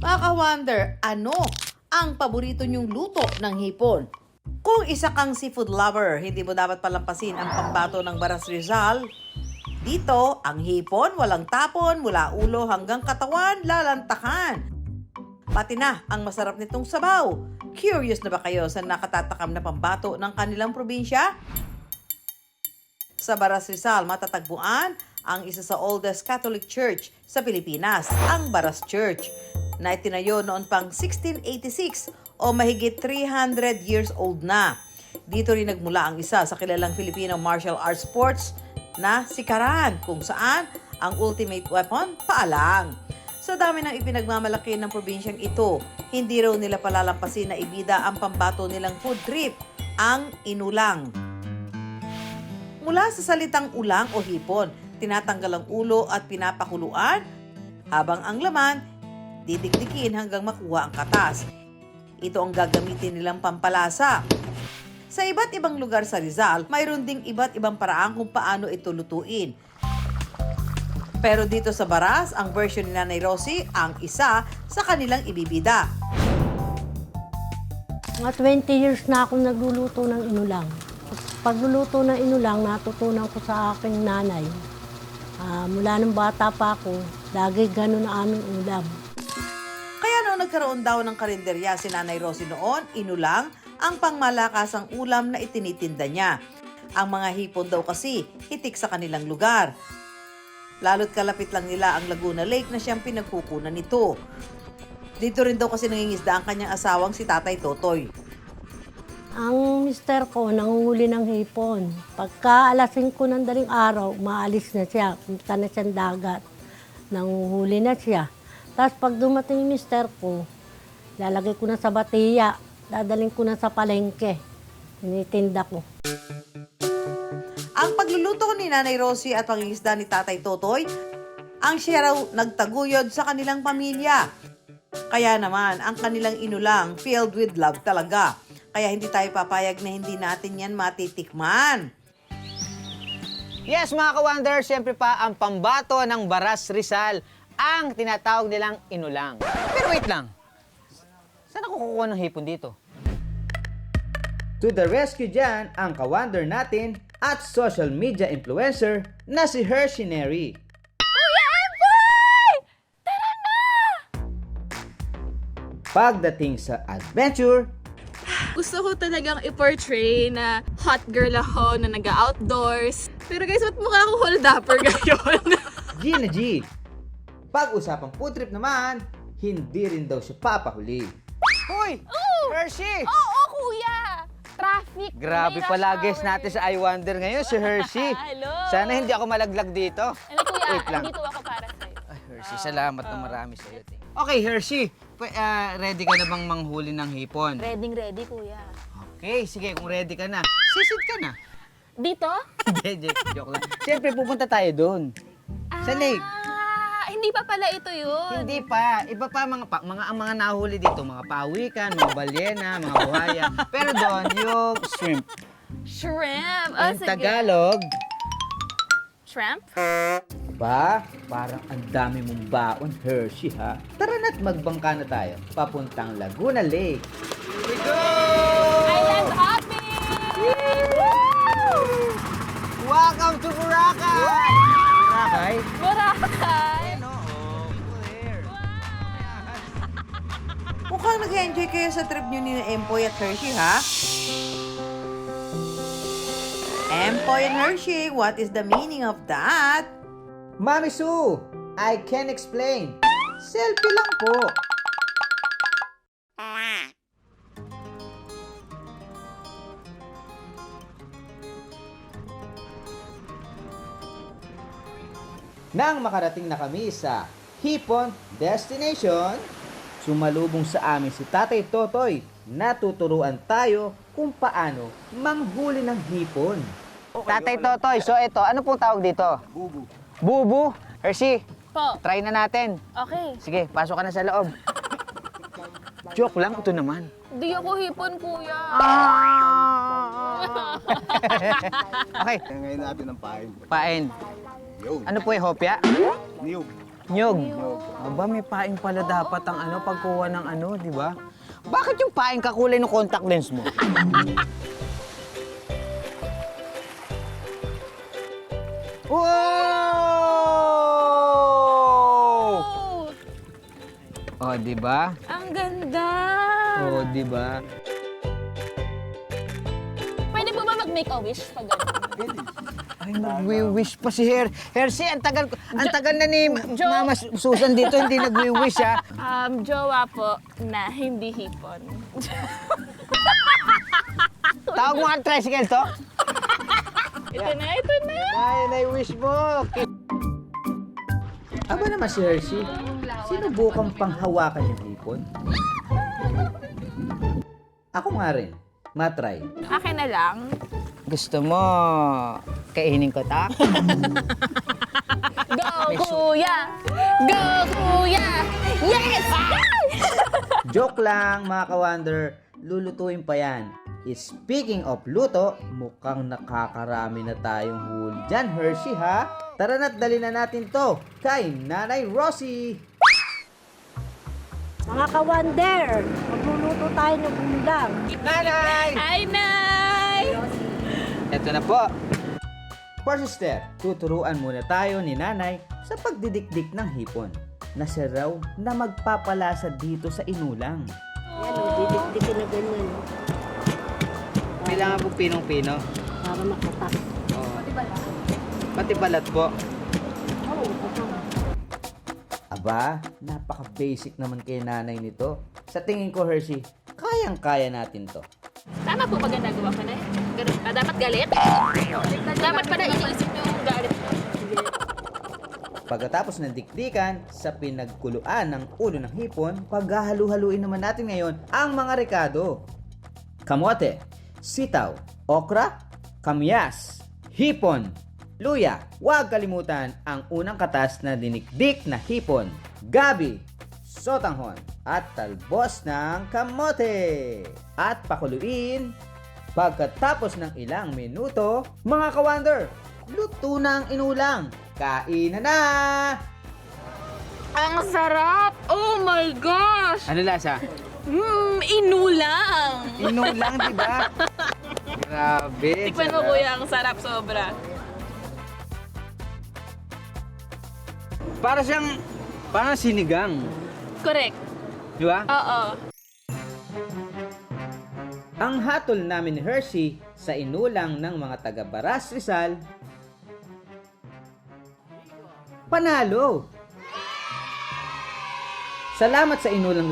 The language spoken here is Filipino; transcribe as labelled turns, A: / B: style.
A: Mga ka-wonder, ano ang paborito niyong luto ng hipon? Kung isa kang seafood lover, hindi mo dapat palampasin ang pambato ng Baras Rizal. Dito, ang hipon, walang tapon, mula ulo hanggang katawan, lalantakan. Pati na ang masarap nitong sabaw. Curious na ba kayo sa nakatatakam na pambato ng kanilang probinsya? Sa Baras Rizal, matatagpuan ang isa sa oldest Catholic Church sa Pilipinas, ang Baras Church, na itinayo noon pang 1686 o mahigit 300 years old na. Dito rin nagmula ang isa sa kilalang Filipino martial arts sports na sikaran, kung saan ang ultimate weapon, paalang. Sa dami ng ipinagmamalaki ng probinsyang ito, hindi raw nila palalampasin na ibida ang pambato nilang food trip, ang inulang. Mula sa salitang ulang o hipon, tinatanggal ang ulo at pinapakuluan, habang ang laman, didikdikin hanggang makuha ang katas. Ito ang gagamitin nilang pampalasa. Sa iba't ibang lugar sa Rizal, mayroon ding iba't ibang paraan kung paano ito lutuin. Pero dito sa Baras, ang version ni Nanay Rosie ang isa sa kanilang ibibida.
B: Mga 20 years na akong nagluluto ng inulang. Pagluluto ng inulang, natutunan ko sa aking nanay. Mula nung bata pa ako, lagi ganun ang aming ulam.
A: Kaya nung nagkaroon daw ng karinderya si Nanay Rosie noon, inulang ang pangmalakasang ulam na itinitinda niya. Ang mga hipon daw kasi hitik sa kanilang lugar. Lalo't kalapit lang nila ang Laguna Lake na siyang pinagkukunan nito. Dito rin daw kasi nangingisda ang kanyang asawang si Tatay Totoy.
B: Ang mister ko, nanguhuli ng hipon. Pagka alas 5 ng daling araw, maalis na siya. Punta na siyang dagat. Nanguhuli na siya. Tapos pag dumating yung mister ko, lalagay ko na sa batiya. Dadaling ko na sa palengke. Tinitinda ko.
A: Ang pagluluto ni Nanay Rosie at pangingisda ni Tatay Totoy, ang siya raw nagtaguyod sa kanilang pamilya. Kaya naman, ang kanilang inulang filled with love talaga. Kaya hindi tayo papayag na hindi natin yan matitikman.
C: Yes, mga ka-wonder, siyempre pa ang pambato ng Baras Rizal, ang tinatawag nilang inulang. Pero wait lang, saan ako kukuha ng hipon dito?
D: To the rescue dyan, ang ka-wonder natin at social media influencer na si Hershey Neri.
E: Kuya Empoy! Tara na!
D: Pagdating sa adventure,
E: Gusto ko talagang i-portray na hot girl ako na nag-outdoors. Pero guys, ba't mukha ako hold-upper ngayon?
D: G na G. Pag-usapang food trip naman, hindi rin daw siya papahuli.
C: Hoy! Hershey!
E: Oo, kuya! Traffic!
C: Grabe
E: May
C: pala
E: rush
C: guest
E: hour.
C: natin sa I Wonder ngayon, si Hershey.
E: Hello!
C: Sana hindi ako malaglag dito.
E: Ano kuya,
C: Wait lang.
E: andito ako para sa'yo.
C: Ay, Hershey, salamat ng marami sa iyo. Okay, Hershey, ready ka na bang manghuli ng hipon?
E: Ready, kuya.
C: Okay, sige, kung ready ka na, sisid ka na.
E: Dito?
C: Hindi, joke lang. Siyempre, pupunta tayo doon. Sa lake.
E: Hindi pa pala ito yun.
C: Hindi pa. Iba pa ang mga nahuli dito, mga pawikan, mga balyena, mga buhaya. Pero doon, yung shrimp.
E: Shrimp.
C: Ang Tagalog,
E: Shrimp?
D: ba, parang ang dami mong baon, Hershey ha. Tara na't magbangka na tayo, papuntang Laguna Lake.
C: Here we go!
E: Island hopping!
C: Welcome to Boracay! Boracay?
E: Boracay!
A: Mukhang nag-enjoy kayo sa trip nyo ni Empoy at Hershey, ha? Empoy and Hershey, what is the meaning of that?
D: Mami Sue, I can explain. Selfie lang po. Nang makarating na kami sa Hipon Destination, sumalubong sa amin si Tatay Totoy. Natuturuan tayo kung paano manghuli ng hipon.
C: Tatay Totoy, so ito, ano pong tawag dito? Bubu. Bubu? Hershey,
E: Po.
C: try na natin.
E: Okay.
C: Sige, pasok ka na sa loob. Joke lang, ito naman.
E: Di ako hipon, kuya.
C: Okay,
F: Kaya ngayon natin ang pain.
C: pain.
F: Yo,
C: Ano po yung hopya?
F: niyog.
C: Nyog. Aba, may paing pala dapat ang ano, pagkuha ng ano, di ba? Bakit yung paing kakulay ng contact lens mo? Wow! Oh, di ba?
E: Ang ganda!
C: Oh, di ba?
E: Pwede po ba mag-make a wish pag gano'n?
C: Ay, nagwi-wish pa si Hershey, ang tagal na ni Mama Susan dito, hindi nagwi-wish ha.
E: Jowa po na hindi hipon.
C: Tawag mo ang tricycle to.
E: Ito na, ito na!
C: Ay, na-wish mo.
D: Aba naman si Hershey, sinubukang panghawakan yung hipon? Ako nga rin, matry.
E: Akin na lang.
C: Gusto mo, kainin ko ta?
E: Go, kuya! Go, kuya! Yes!
D: Joke lang mga ka-wonder, lulutuin pa yan. Speaking of luto, mukhang nakakarami na tayong huli dyan, Hershey ha? Tara na't dali na natin to kay Nanay Rosie!
B: Mga ka-wonder, magluluto tayo ng ulam.
C: Nanay!
E: Hi, Nay!
C: Ito na po.
D: First step, tuturuan muna tayo ni Nanay sa pagdidikdik ng hipon na siya raw na magpapalasa dito sa inulang.
B: Yan o, didikdikin na ganyan.
C: Kailangan po pinong-pino.
B: Para makatak.
C: Oh. Pati balat po.
B: Oo, kasama.
D: Aba, napaka-basic naman kay Nanay nito. Sa tingin ko, Hershey, kayang-kaya natin to.
E: Tama po ba ginagawa ko na? Ganun pa. Dapat galit? Dapat pa na iniisip niyo yung galit.
D: Pagkatapos ng dikdikan sa pinagkuluan ng ulo ng hipon, paghahalu-haluin naman natin ngayon ang mga rekado. Kamote, sitaw, okra, kamyas, hipon, luya. Huwag kalimutan ang unang katas na dinikdik na hipon, gabi, sotanghon, at talbos ng kamote. At pakuluin. Pagkatapos ng ilang minuto, mga ka-wonder, luto na ang inulang. Kain na!
E: Ang sarap! Oh my gosh!
C: Ano lasa?
E: Inulang!
C: Inulang, di ba? Grabe.
E: Tikman mo,
C: sarap.
E: kuya. Ang sarap sobra.
C: Parang sinigang.
E: Correct.
C: Di ba?
E: Oo.
D: Ang hatol namin ni Hershey sa inulang ng mga taga Baras Rizal, panalo! Salamat sa inulang